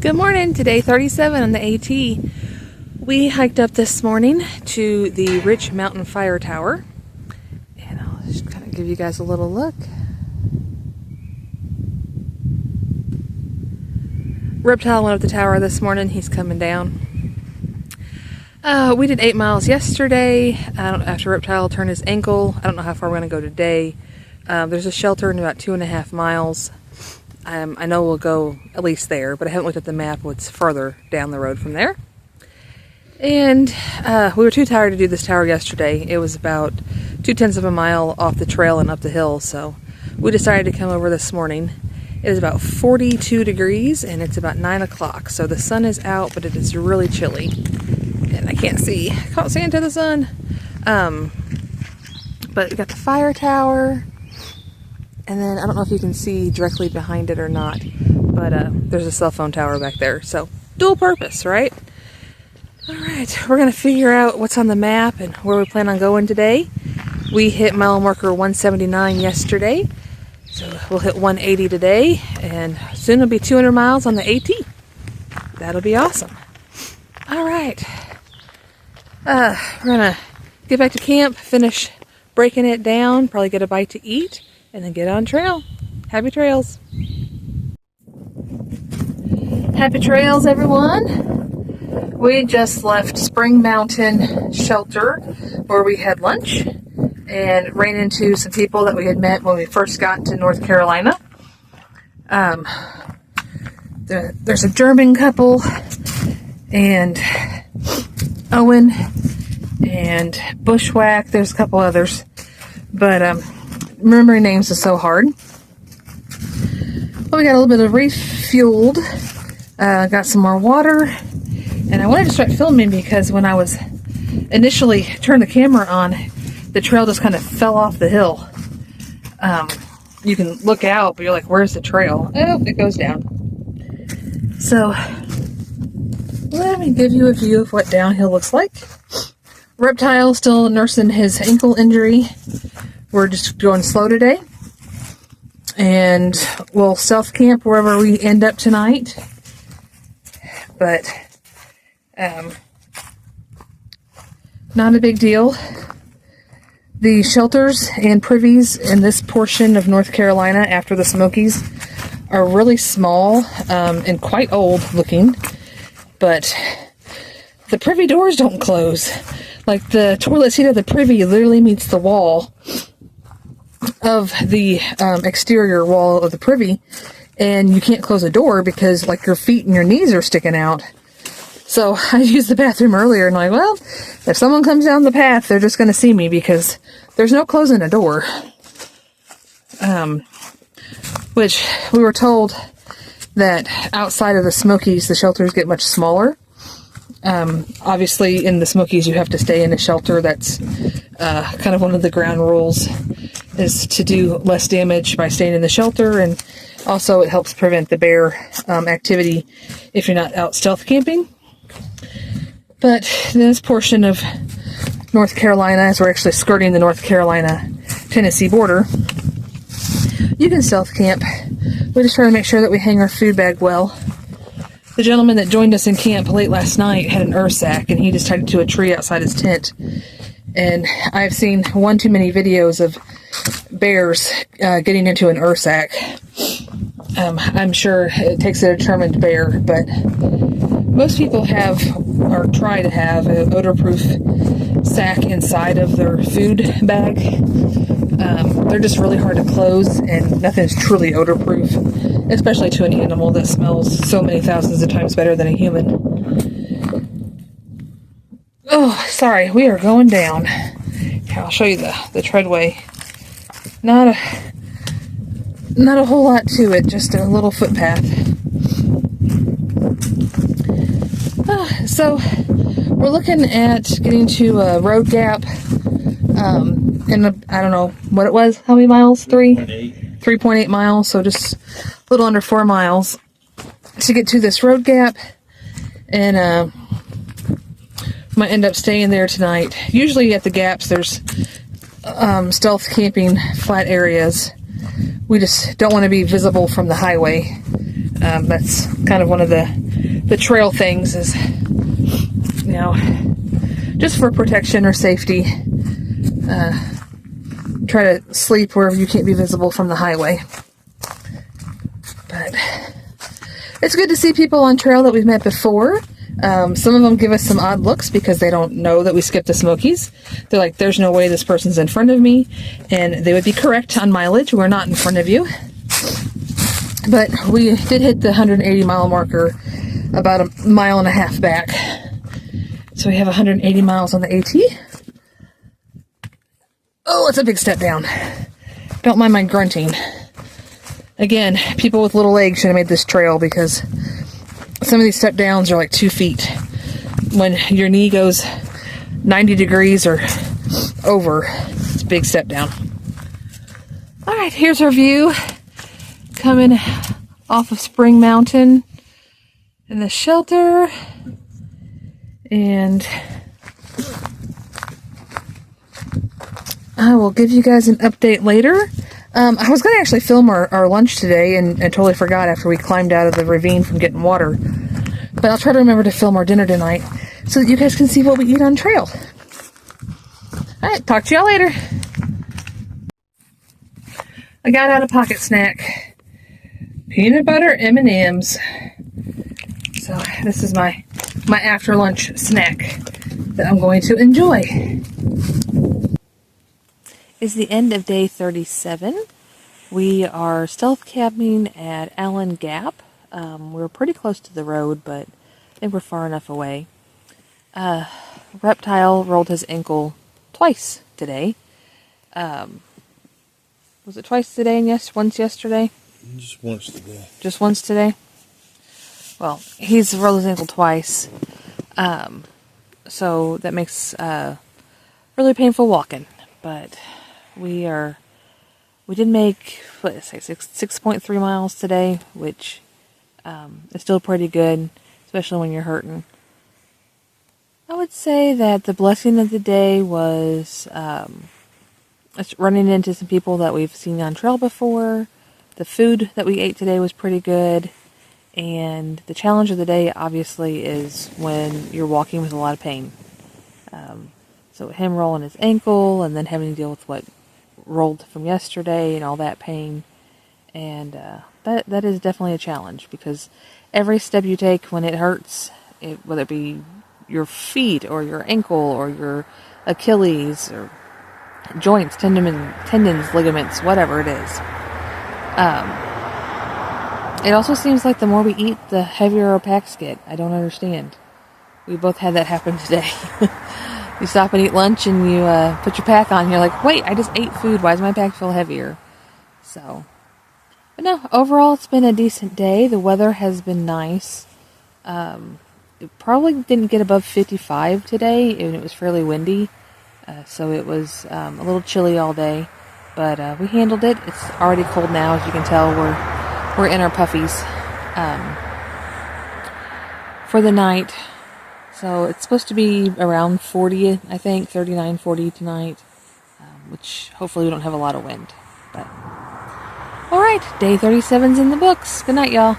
Good morning. Today 37 on the AT. We hiked up this morning to the Rich Mountain Fire Tower, and I'll just kind of give you guys a little look. Reptile went up the tower this morning. He's coming down. We did 8 miles yesterday. After Reptile turned his ankle. I don't know how far we're going to go today. There's a shelter in about 2.5 miles. I know we'll go at least there, but I haven't looked at the map what's further down the road from there. And we were too tired to do this tower yesterday. It was about 0.2 of a mile off the trail and up the hill, so we decided to come over this morning. It is about 42 degrees and it's about 9 o'clock, so the sun is out, but it is really chilly. And I can't see into the sun. But we got the fire tower. And then, I don't know if you can see directly behind it or not, but there's a cell phone tower back there. So, dual purpose, right? Alright, we're going to figure out what's on the map and where we plan on going today. We hit mile marker 179 yesterday, so we'll hit 180 today, and soon it'll be 200 miles on the AT. That'll be awesome. Alright, we're going to get back to camp, finish breaking it down, probably get a bite to eat, and then get on trail. Happy trails. Happy trails, everyone. We just left Spring Mountain Shelter where we had lunch and ran into some people that we had met when we first got to North Carolina. There's a German couple and Owen and Bushwhack. There's a couple others, but remembering names is so hard. Well, we got a little bit of refueled, got some more water, and I wanted to start filming because when I was initially turned the camera on, the trail just kind of fell off the hill. You can look out, but you're like, where's the trail? Oh, it goes down. So, let me give you a view of what downhill looks like. Reptile still nursing his ankle injury. We're just going slow today, and we'll stealth camp wherever we end up tonight, but not a big deal. The shelters and privies in this portion of North Carolina after the Smokies are really small and quite old looking, but the privy doors don't close. Like, the toilet seat of the privy literally meets the wall of the exterior wall of the privy, and you can't close a door because, like, your feet and your knees are sticking out. So I used the bathroom earlier and I'm like, well, if someone comes down the path, they're just going to see me because there's no closing a door. Which we were told that outside of the Smokies, the shelters get much smaller. Obviously in the Smokies you have to stay in a shelter. That's kind of one of the ground rules, is to do less damage by staying in the shelter, and also it helps prevent the bear activity if you're not out stealth camping. But in this portion of North Carolina, as we're actually skirting the North Carolina-Tennessee border, you can stealth camp. We just try to make sure that we hang our food bag well. The gentleman that joined us in camp late last night had an sack, and he just tied it to a tree outside his tent. And I've seen one too many videos of bears getting into an sack. I'm sure it takes a determined bear, but most people have, or try to have, an odor-proof sack inside of their food bag. They're just really hard to close, and nothing's truly odor-proof, especially to an animal that smells so many thousands of times better than a human. Oh, sorry, we are going down. Here, I'll show you the treadway. Not a whole lot to it, just a little footpath. So we're looking at getting to a road gap, and I don't know what it was. How many miles? 3.8 miles. So just a little under 4 miles to get to this road gap, and might end up staying there tonight. Usually at the gaps there's stealth camping flat areas. We just don't want to be visible from the highway. That's kind of one of the the trail things is, you know, just for protection or safety. Try to sleep wherever you can't be visible from the highway. But it's good to see people on trail that we've met before. Some of them give us some odd looks because they don't know that we skipped the Smokies. They're like, there's no way this person's in front of me. And they would be correct on mileage. We're not in front of you. But we did hit the 180 mile marker about a mile and a half back. So we have 180 miles on the AT. Oh, it's a big step down. Don't mind my grunting. Again, people with little legs should have made this trail because some of these step downs are like 2 feet. When your knee goes 90 degrees or over, it's a big step down. All right, here's our view coming off of Spring Mountain in the shelter. And I will give you guys an update later. I was going to actually film our lunch today and totally forgot after we climbed out of the ravine from getting water. But I'll try to remember to film our dinner tonight so that you guys can see what we eat on trail. Alright, talk to y'all later. I got out a pocket snack. Peanut butter M&Ms. So this is my after lunch snack that I'm going to enjoy. Is the end of day 37. We are stealth camping at Allen Gap. We're pretty close to the road, but I think we're far enough away. Reptile rolled his ankle twice today. Was it twice today and once yesterday? Just once today. Just once today? Well, he's rolled his ankle twice. So that makes really painful walking. But we did make, what did I say, 6.3 miles today, which is still pretty good, especially when you're hurting. I would say that the blessing of the day was running into some people that we've seen on trail before. The food that we ate today was pretty good. And the challenge of the day, obviously, is when you're walking with a lot of pain. So him rolling his ankle and then having to deal with what rolled from yesterday and all that pain. And that is definitely a challenge because every step you take when it hurts, whether it be your feet or your ankle or your Achilles or joints, tendons, ligaments, whatever it is. It also seems like the more we eat, the heavier our packs get. I don't understand. We both had that happen today. You stop and eat lunch and you put your pack on and you're like, wait, I just ate food. Why does my pack feel heavier? So, but no, overall it's been a decent day. The weather has been nice. It probably didn't get above 55 today and it was fairly windy. So it was a little chilly all day. But we handled it. It's already cold now. As you can tell, we're in our puffies for the night. So it's supposed to be around 40, I think, 39, 40 tonight, which hopefully we don't have a lot of wind. But all right, day 37's in the books. Good night, y'all.